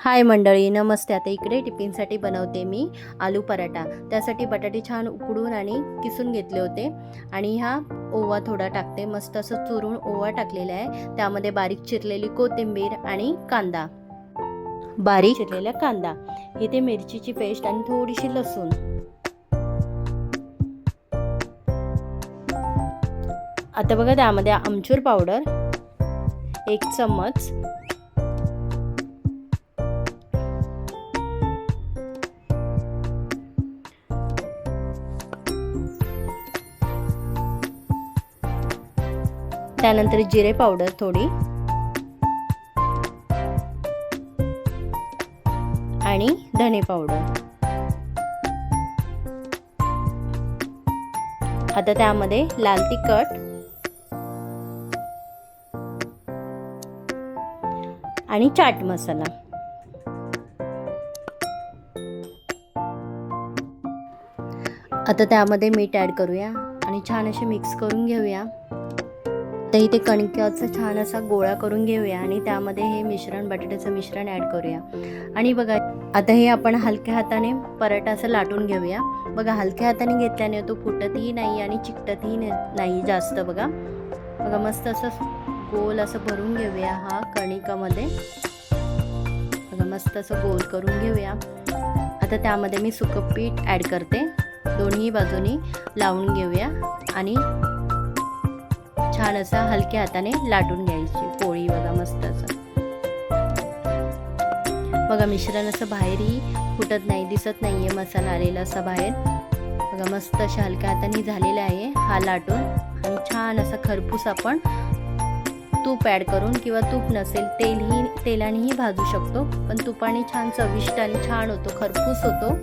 हाय मंडळी, नमस्ते. आता इकडे टिफिनसाठी बनवते मी आलू पराठा. त्यासाठी बटाटे छान उकडून आणि किसून घेतले होते आणि हा ओवा थोडा टाकते. मस्त असं चुरून ओवा टाकलेला आहे. त्यामध्ये बारीक चिरलेली कोथिंबीर आणि कांदा, बारीक चिरलेला कांदा, इथे मिरचीची पेस्ट आणि थोडीशी लसूण. आता बघा, त्यामध्ये आमचूर पावडर 1 चम्मच, त्यानंतर जिरे पावडर थोडी आणि धने पावडर. आता त्यामध्ये लाल तिखट आणि चाट मसाला. आता त्यामध्ये मीठ ॲड करूया आणि छान असे मिक्स करून घेऊया. तर इथे कणकेचा छान असा गोळा करून घेऊया आणि त्यामध्ये हे मिश्रण, बटाट्याचं मिश्रण ॲड करूया. आणि बघा, आता हे आपण हलक्या हाताने पराठा असं लाटून घेऊया. बघा, हलक्या हाताने घेतल्याने तो फुटतही नाही आणि चिकटतही नाही जास्त. बघा, मस्त असं गोल असं भरून घेऊया हा कणिकामध्ये. बघा, मस्त असं गोल करून घेऊया. आता त्यामध्ये मी सुकं पीठ ॲड करते. दोन्ही बाजूनी लावून घेऊया आणि छान असा हलक्या हाताने लाटून घ्यायची पोळी. बघा, मस्त असं. बघा, मिश्रण असं बाहेरही फुटत नाही, दिसत नाहीये मसाला आलेला असा बाहेर. बघा, मस्त अशा हलक्या हाताने झालेला आहे हा लाटून. आणि छान असा खरपूस आपण तूप ॲड करून, किंवा तूप नसेल तेलानेही भाजू शकतो, पण तुपाने छान चविष्ट आणि छान होतो, खरपूस होतो.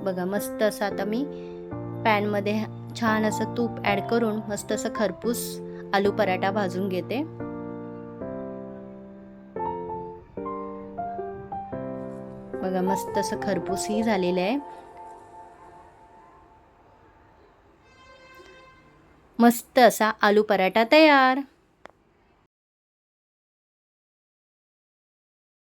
बघा, मस्त असं आता मी पॅनमध्ये छान असं तूप ॲड करून मस्त असं खरपूस आलू पराठा भाजून घेते. बघा, मस्त असं खरपूसही झालेलं आहे. मस्त असा आलू पराठा तयार.